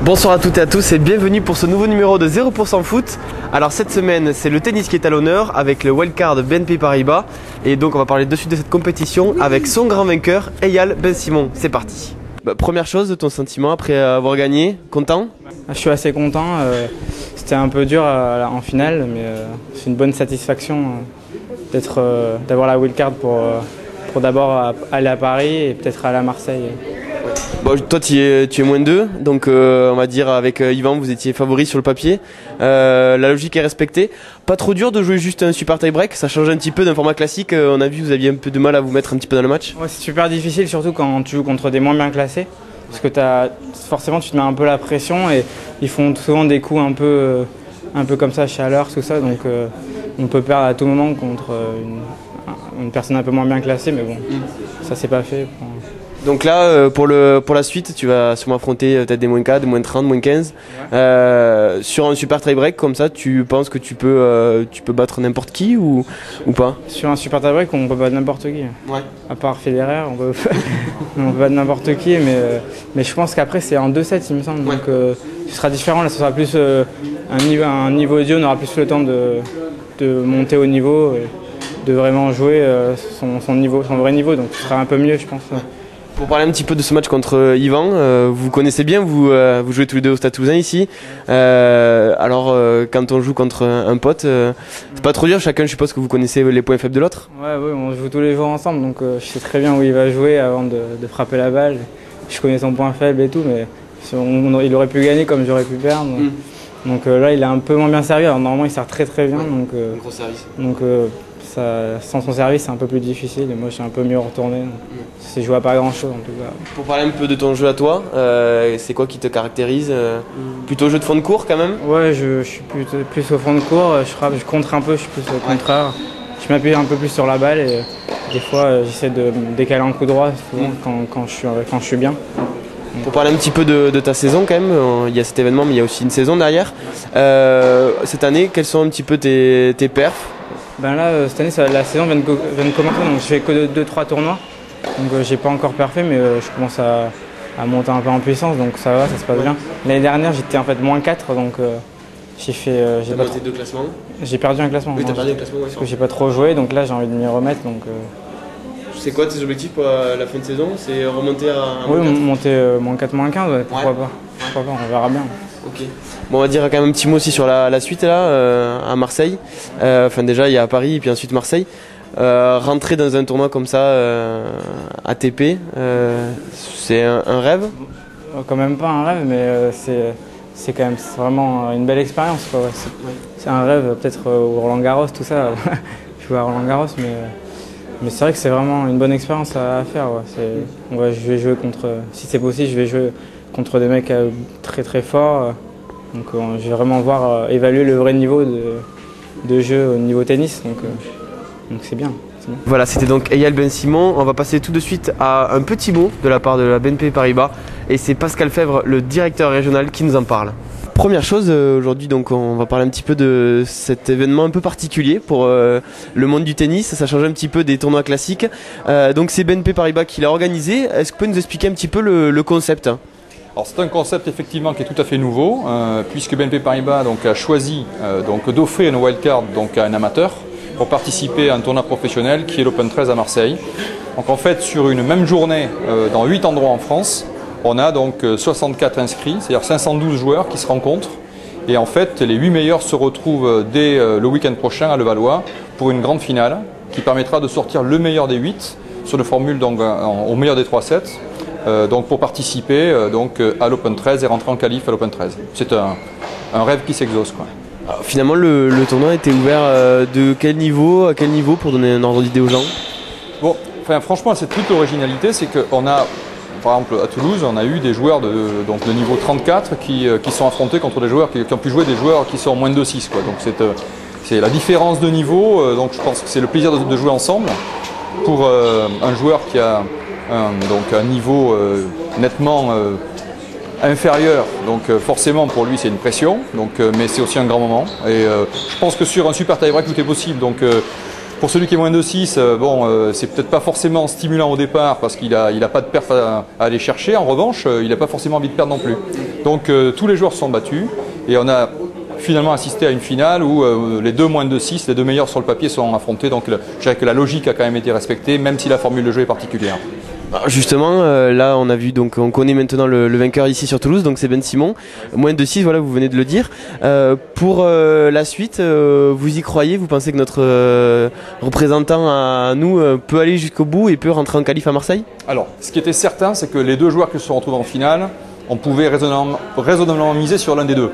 Bonsoir à toutes et à tous et bienvenue pour ce nouveau numéro de 0% foot. Alors cette semaine c'est le tennis qui est à l'honneur avec le wildcard BNP Paribas. Et donc on va parler de suite de cette compétition avec son grand vainqueur Eyal Ben Simon. C'est parti. Première chose, ton sentiment après avoir gagné, content? Je suis assez content, c'était un peu dur en finale mais c'est une bonne satisfaction d'avoir la wildcard pour d'abord aller à Paris et peut-être aller à Marseille. Bon, toi tu es moins 2, donc on va dire avec Yvan vous étiez favori sur le papier. La logique est respectée. Pas trop dur de jouer juste un super tie-break, ça change un petit peu d'un format classique. On a vu que vous aviez un peu de mal à vous mettre un petit peu dans le match. Ouais, c'est super difficile surtout quand tu joues contre des moins bien classés. Parce que forcément tu te mets un peu la pression et ils font souvent des coups un peu comme ça, chaleur, tout ça. Donc on peut perdre à tout moment contre une personne un peu moins bien classée, mais bon, ça c'est pas fait. Donc là, pour la suite, tu vas sûrement affronter peut-être des moins 4, des moins 30, moins 15. Ouais. Sur un super tie-break, comme ça, tu penses que tu peux battre n'importe qui ou pas? Sur un super tie-break, on peut battre n'importe qui. Ouais. À part Federer, on peut battre n'importe qui, mais je pense qu'après c'est en 2-7 il me semble. Ouais. Donc ce sera différent, là ce sera plus un niveau audio, on aura plus le temps de monter au niveau, de vraiment jouer son vrai niveau, donc ce sera un peu mieux je pense. Ouais. Pour parler un petit peu de ce match contre Yvan, vous connaissez bien, vous jouez tous les deux au Stade Toulousain ici. Alors quand on joue contre un pote, c'est pas trop dur, chacun je suppose que vous connaissez les points faibles de l'autre. Ouais, on joue tous les jours ensemble, donc je sais très bien où il va jouer avant de frapper la balle. Je connais son point faible et tout, mais il aurait pu gagner comme j'aurais pu perdre. Donc là il est un peu moins bien servi, alors normalement il sert très bien. Ouais, donc, gros service. Donc sans son service c'est un peu plus difficile et moi je suis un peu mieux retourné. C'est joué à pas grand chose en tout cas. Pour parler un peu de ton jeu à toi, c'est quoi qui te caractérise? Plutôt jeu de fond de cours quand même? Ouais, je suis plus au fond de cours, je contre un peu, je suis plus au contraire. Je m'appuie un peu plus sur la balle et des fois j'essaie de me décaler un coup droit souvent quand je suis bien. Pour parler un petit peu de ta saison quand même, il y a cet événement mais il y a aussi une saison derrière. Cette année, quels sont un petit peu tes perfs? Ben là, cette année, la saison vient de commencer, donc je fais que 2-3 tournois. Donc j'ai pas encore parfait, mais je commence à monter un peu en puissance, donc ça va, ça se passe bien. L'année dernière, j'étais en fait moins 4, donc j'ai fait... T'as monté 2 classements? J'ai perdu un classement. Oui, t'as perdu un classement, ouais. Parce que j'ai pas trop joué, donc là j'ai envie de m'y remettre. Donc, c'est quoi tes objectifs pour la fin de saison? C'est remonter à oui, monter moins 4, moins 15, ouais, pourquoi pas. Pourquoi pas, on verra bien. Ok. Bon, on va dire quand même un petit mot aussi sur la suite là, à Marseille. Enfin déjà il y a à Paris et puis ensuite Marseille. Rentrer dans un tournoi comme ça, ATP, c'est un rêve? Quand même pas un rêve, mais c'est quand même vraiment une belle expérience. Ouais. C'est un rêve, peut-être au Roland Garros, tout ça. Je joue à Roland Garros, mais c'est vrai que c'est vraiment une bonne expérience à faire. Ouais. Je vais jouer si c'est possible, je vais jouer contre des mecs très forts. Donc je vais vraiment évaluer le vrai niveau de jeu au niveau tennis. Donc c'est bien. Voilà, c'était donc Eyal Ben Simon. On va passer tout de suite à un petit mot de la part de la BNP Paribas. Et c'est Pascal Fèvre, le directeur régional, qui nous en parle. Première chose, aujourd'hui donc on va parler un petit peu de cet événement un peu particulier pour le monde du tennis. Ça change un petit peu des tournois classiques. Donc c'est BNP Paribas qui l'a organisé. Est-ce que vous pouvez nous expliquer un petit peu le concept? Alors c'est un concept effectivement qui est tout à fait nouveau, puisque BNP Paribas a choisi d'offrir une wildcard à un amateur pour participer à un tournoi professionnel qui est l'Open 13 à Marseille. Donc en fait sur une même journée dans 8 endroits en France, on a donc 64 inscrits, c'est-à-dire 512 joueurs qui se rencontrent. Et en fait les 8 meilleurs se retrouvent dès le week-end prochain à Levallois pour une grande finale qui permettra de sortir le meilleur des 8 sur une formule au meilleur des 3 sets. Pour participer à l'Open 13 et rentrer en qualif à l'Open 13. C'est un rêve qui s'exauce, quoi. Alors, finalement, le tournoi était ouvert de quel niveau à quel niveau pour donner un ordre d'idée aux gens? Bon, franchement, c'est toute l'originalité, c'est qu'on a, par exemple, à Toulouse, on a eu des joueurs de niveau 34 qui sont affrontés contre des joueurs qui ont pu jouer des joueurs qui sont moins de 2-6, quoi. Donc c'est la différence de niveau, donc je pense que c'est le plaisir de jouer ensemble. Pour un joueur qui a un niveau nettement inférieur, forcément pour lui c'est une pression, mais c'est aussi un grand moment. Et je pense que sur un super tie-break tout est possible. Pour celui qui est moins de 6, c'est peut-être pas forcément stimulant au départ parce qu'il a pas de perf à aller chercher. En revanche, il n'a pas forcément envie de perdre non plus. Donc tous les joueurs se sont battus et on a finalement assisté à une finale où les deux moins de 6, les deux meilleurs sur le papier sont affrontés. Donc je dirais que la logique a quand même été respectée, même si la formule de jeu est particulière. Justement, là on a vu, donc on connaît maintenant le vainqueur ici sur Toulouse, donc c'est Ben Simon. Moins de 6, voilà, vous venez de le dire. Pour la suite, vous y croyez? Vous pensez que notre représentant à nous peut aller jusqu'au bout et peut rentrer en qualif à Marseille? Alors, ce qui était certain, c'est que les deux joueurs qui se sont retrouvés en finale, on pouvait raisonnablement miser sur l'un des deux.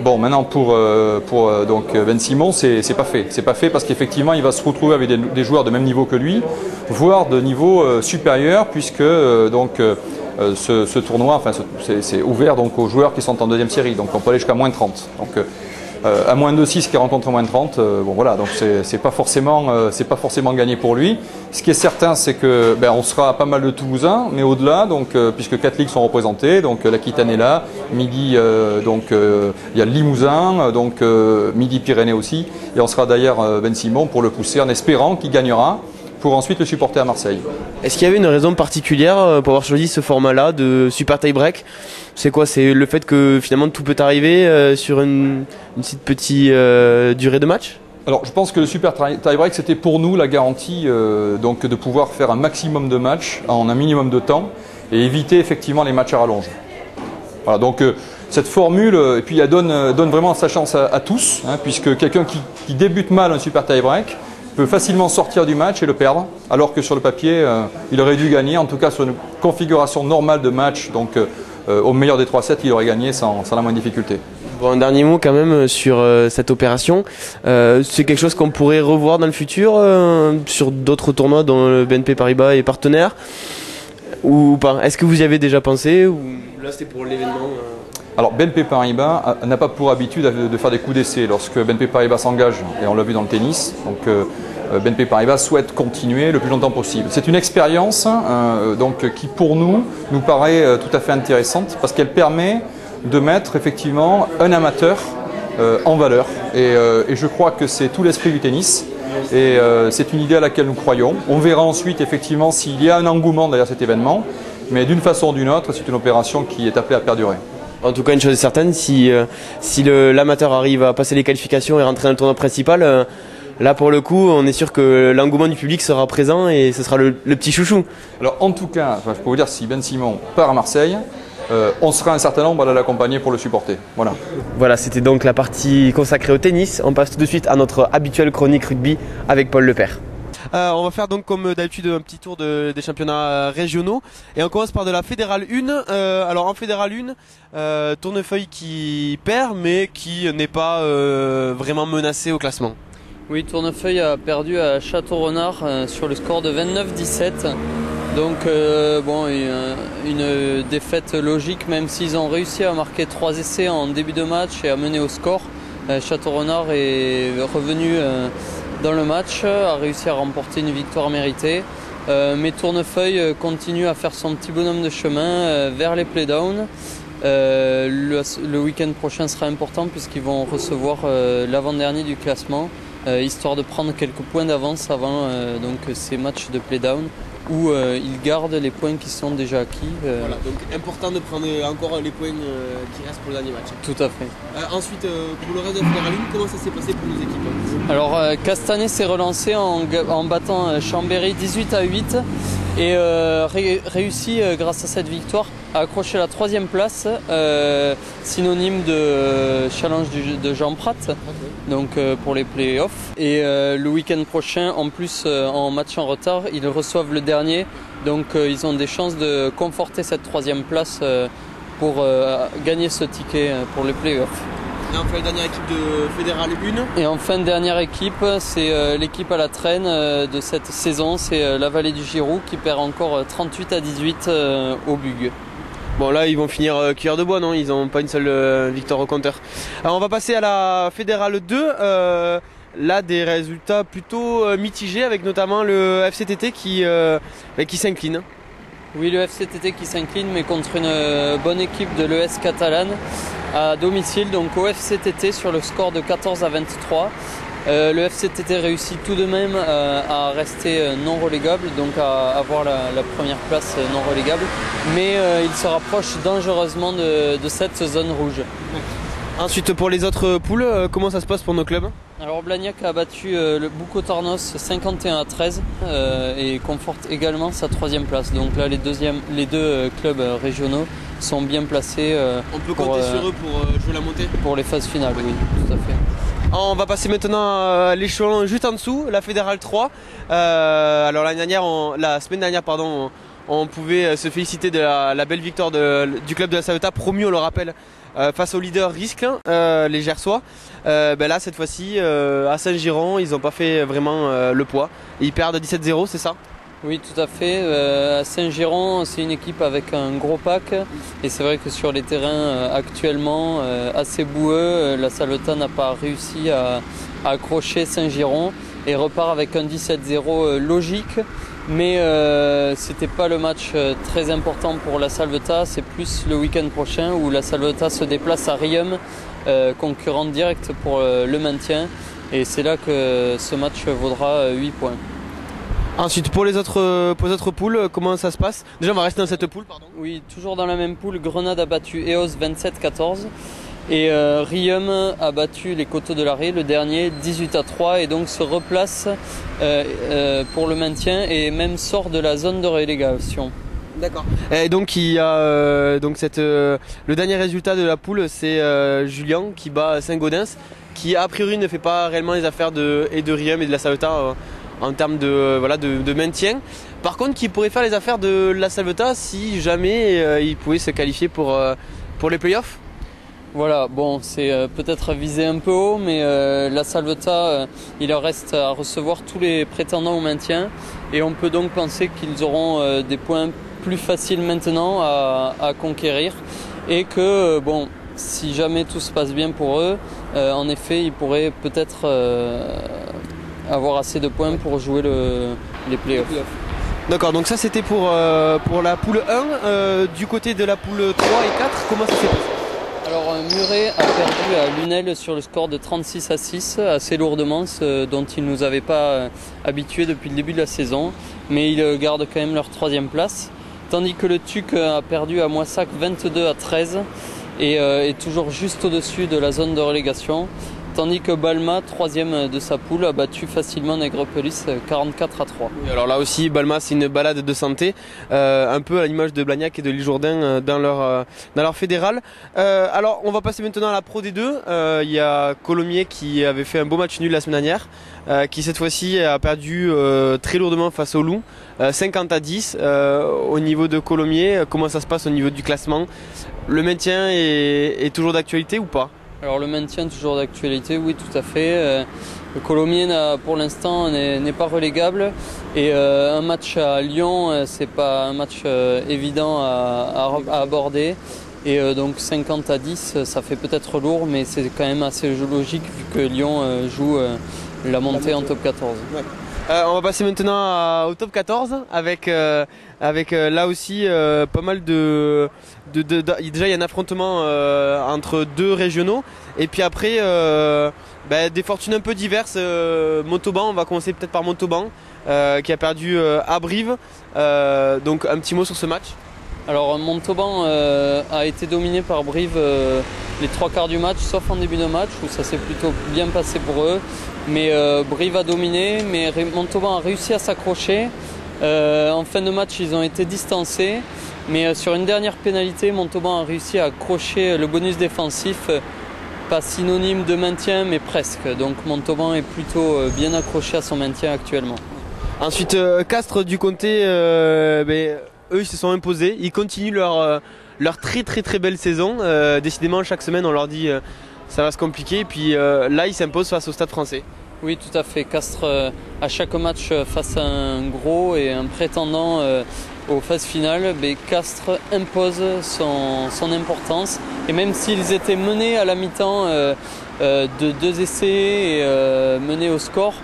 Bon, maintenant pour Ben Simon, c'est pas fait. C'est pas fait parce qu'effectivement, il va se retrouver avec des joueurs de même niveau que lui, voire de niveau supérieur, puisque ce tournoi, enfin, c'est ouvert donc aux joueurs qui sont en deuxième série. Donc, on peut aller jusqu'à moins 30. Donc, à moins de 6 qui rencontre moins de 30, bon voilà, donc c'est pas forcément gagné pour lui. Ce qui est certain, c'est que on sera pas mal de Toulousains, mais au-delà, donc puisque 4 ligues sont représentées, donc l'Aquitaine est là, Midi, il y a le Limousin, donc Midi-Pyrénées aussi, et on sera d'ailleurs Ben Simon pour le pousser en espérant qu'il gagnera, pour ensuite le supporter à Marseille. Est-ce qu'il y avait une raison particulière pour avoir choisi ce format-là de super tie-break? C'est quoi? C'est le fait que finalement tout peut arriver sur une petite durée de match? Alors je pense que le super tie-break c'était pour nous la garantie donc de pouvoir faire un maximum de matchs en un minimum de temps et éviter effectivement les matchs à rallonge. Voilà, donc cette formule, et puis elle donne vraiment sa chance à tous, hein, puisque quelqu'un qui débute mal un super tie-break peut facilement sortir du match et le perdre, alors que sur le papier, il aurait dû gagner, en tout cas sur une configuration normale de match, donc au meilleur des 3 sets, il aurait gagné sans la moindre difficulté. Bon, un dernier mot quand même sur cette opération. C'est quelque chose qu'on pourrait revoir dans le futur sur d'autres tournois dont le BNP Paribas est partenaire ou pas? Est-ce que vous y avez déjà pensé ou là c'était pour l'événement Alors BNP Paribas n'a pas pour habitude de faire des coups d'essai lorsque BNP Paribas s'engage, et on l'a vu dans le tennis, donc BNP Paribas souhaite continuer le plus longtemps possible. C'est une expérience qui pour nous paraît tout à fait intéressante parce qu'elle permet de mettre effectivement un amateur en valeur et je crois que c'est tout l'esprit du tennis et c'est une idée à laquelle nous croyons. On verra ensuite effectivement s'il y a un engouement derrière cet événement, mais d'une façon ou d'une autre c'est une opération qui est appelée à perdurer. En tout cas, une chose est certaine, si l'amateur arrive à passer les qualifications et rentrer dans le tournoi principal, là pour le coup, on est sûr que l'engouement du public sera présent et ce sera le petit chouchou. Alors en tout cas, je peux vous dire, si Ben Simon part à Marseille, on sera un certain nombre à l'accompagner pour le supporter. Voilà. Voilà, c'était donc la partie consacrée au tennis. On passe tout de suite à notre habituelle chronique rugby avec Paul Lepère. On va faire donc comme d'habitude un petit tour des championnats régionaux et on commence par de la Fédérale 1. Alors en Fédérale 1, Tournefeuille qui perd mais qui n'est pas vraiment menacé au classement. Oui, Tournefeuille a perdu à Château-Renard sur le score de 29-17. Donc une défaite logique même s'ils ont réussi à marquer 3 essais en début de match et à mener au score. Château-Renard est revenu dans le match, a réussi à remporter une victoire méritée. Mais Tournefeuille continue à faire son petit bonhomme de chemin vers les playdowns. Le week-end prochain sera important puisqu'ils vont recevoir l'avant-dernier du classement, histoire de prendre quelques points d'avance avant ces matchs de playdown où ils gardent les points qui sont déjà acquis. Voilà, donc important de prendre encore les points qui restent pour le dernier match. Tout à fait. Ensuite, pour le reste de la Fédérale 1, comment ça s'est passé pour nos équipes? Alors Castanet s'est relancé en battant Chambéry 18-8 et réussit grâce à cette victoire à accrocher la 3e place, synonyme de challenge de Jean Prat, donc pour les playoffs. Et le week-end prochain, en plus en match en retard, ils reçoivent le dernier, donc ils ont des chances de conforter cette 3e place pour gagner ce ticket pour les playoffs. Et enfin, la dernière équipe de Fédérale 1. Et enfin, dernière équipe, c'est l'équipe à la traîne de cette saison, c'est la Vallée du Giroux qui perd encore 38-18 au Bug. Bon là ils vont finir cuillère de bois, non? Ils n'ont pas une seule victoire au compteur. Alors on va passer à la Fédérale 2. Là des résultats plutôt mitigés avec notamment le FCTT qui s'incline. Oui, le FCTT qui s'incline mais contre une bonne équipe de l'ES Catalane à domicile, donc au FCTT sur le score de 14-23. Le FCTT réussit tout de même à rester non relégable, donc à avoir la première place non relégable, mais il se rapproche dangereusement de cette zone rouge. Ensuite, pour les autres poules, comment ça se passe pour nos clubs? Alors Blagnac a battu le Bucco-Tornos 51-13 et conforte également sa 3e place. Donc là, les deux clubs régionaux sont bien placés. On peut compter sur eux pour jouer la montée? Pour les phases finales, oui, tout à fait. On va passer maintenant à l'échelon juste en dessous, la Fédérale 3. Alors la semaine dernière, on pouvait se féliciter de la belle victoire du club de la Saletas, promu, on le rappelle, face au leader Risque, les Gersois. Là, cette fois-ci, à Saint-Giron, ils n'ont pas fait vraiment le poids. Ils perdent 17-0, c'est ça? Oui, tout à fait. À Saint-Giron, c'est une équipe avec un gros pack. Et c'est vrai que sur les terrains actuellement assez boueux, la Saletas n'a pas réussi à accrocher Saint-Giron et repart avec un 17-0 logique. Mais c'était pas le match très important pour la Saletas, c'est plus le week-end prochain où la Saletas se déplace à Riom, concurrent direct pour le maintien. Et c'est là que ce match vaudra 8 points. Ensuite, pour les autres poules, comment ça se passe? Déjà, on va rester dans cette poule, pardon. Oui, toujours dans la même poule, Grenade a battu EOS 27-14 et Riom a battu les Coteaux de l'Arrêt, le dernier, 18-3 et donc se replace pour le maintien et même sort de la zone de relégation. D'accord. Et donc il y a le dernier résultat de la poule, c'est Julien qui bat Saint-Gaudens, qui a priori ne fait pas réellement les affaires de Riom et de la Saletas en termes de maintien. Par contre, qui pourrait faire les affaires de la Saletas si jamais il pouvait se qualifier pour les playoffs. Voilà, bon, c'est peut-être visé un peu haut, mais la Saletas, il leur reste à recevoir tous les prétendants au maintien et on peut donc penser qu'ils auront des points plus faciles maintenant à conquérir et que, bon, si jamais tout se passe bien pour eux, en effet, ils pourraient peut-être avoir assez de points pour jouer les playoffs. D'accord, donc ça c'était pour la poule 1. Du côté de la poule 3 et 4, comment ça s'est passé? Alors Muret a perdu à Lunel sur le score de 36-6, assez lourdement, ce dont ils ne nous avaient pas habitués depuis le début de la saison, mais ils gardent quand même leur 3e place. Tandis que le TUC a perdu à Moissac 22-13 et est toujours juste au-dessus de la zone de relégation. Tandis que Balma, 3e de sa poule, a battu facilement Nègrepelisse 44-3. Oui, alors là aussi, Balma, c'est une balade de santé, un peu à l'image de Blagnac et de l'Isle-Jourdain dans leur fédérale. Alors, on va passer maintenant à la Pro D2. Il y a Colomiers qui avait fait un beau match nul la semaine dernière, qui cette fois-ci a perdu très lourdement face au Loup, 50-10 au niveau de Colomiers. Comment ça se passe au niveau du classement? Le maintien est toujours d'actualité ou pas? Alors le maintien toujours d'actualité, oui tout à fait. Le Colomiers pour l'instant n'est pas relégable et un match à Lyon c'est pas un match évident à aborder et donc 50-10 ça fait peut-être lourd mais c'est quand même assez logique vu que Lyon joue la montée en top 14. Ouais. On va passer maintenant au top 14 avec là aussi pas mal déjà il y a un affrontement entre deux régionaux et puis après des fortunes un peu diverses. Montauban, on va commencer peut-être par Montauban qui a perdu à Brive, donc un petit mot sur ce match. Alors Montauban a été dominé par Brive les 3/4 du match, sauf en début de match où ça s'est plutôt bien passé pour eux. Mais Brive a dominé, mais Montauban a réussi à s'accrocher. En fin de match, ils ont été distancés. Mais sur une dernière pénalité, Montauban a réussi à accrocher le bonus défensif, pas synonyme de maintien, mais presque. Donc Montauban est plutôt bien accroché à son maintien actuellement. Ensuite, Castres du Comté, eux ils se sont imposés. Ils continuent leur très belle saison. Décidément, chaque semaine, on leur dit ça va se compliquer. Et puis là, ils s'imposent face au Stade Français. Oui, tout à fait. Castres, à chaque match face à un gros et un prétendant aux phases finales, Castres impose son importance. Et même s'ils étaient menés à la mi-temps de 2 essais et menés au score,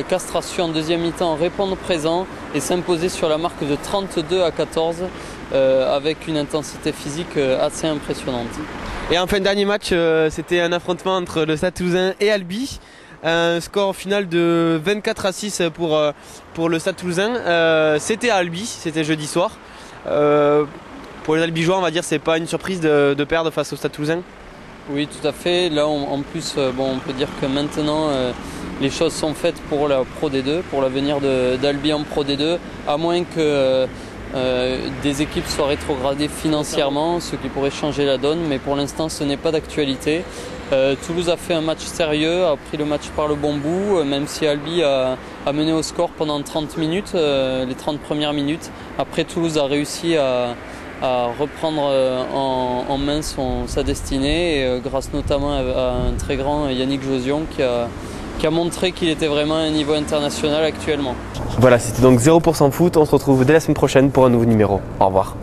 Castres a su en deuxième mi-temps répondre présent et s'imposer sur la marque de 32-14 avec une intensité physique assez impressionnante. Et enfin, dernier match, c'était un affrontement entre le Stade Toulousain et Albi. un score final de 24-6 pour le Stade Toulousain. C'était à Albi, c'était jeudi soir. Pour les Albigeois, on va dire, c'est pas une surprise de perdre face au Stade Toulousain. Oui, tout à fait. Là, en plus, on peut dire que maintenant, les choses sont faites pour la Pro D2, pour l'avenir d'Albi en Pro D2, à moins que des équipes soient rétrogradées financièrement, ce qui pourrait changer la donne, mais pour l'instant, ce n'est pas d'actualité. Toulouse a fait un match sérieux, a pris le match par le bon bout, même si Albi a mené au score pendant 30 minutes, les 30 premières minutes. Après, Toulouse a réussi à reprendre en main sa destinée, et, grâce notamment à un très grand Yannick Josion qui a montré qu'il était vraiment à un niveau international actuellement. Voilà, c'était donc 0% foot. On se retrouve dès la semaine prochaine pour un nouveau numéro. Au revoir.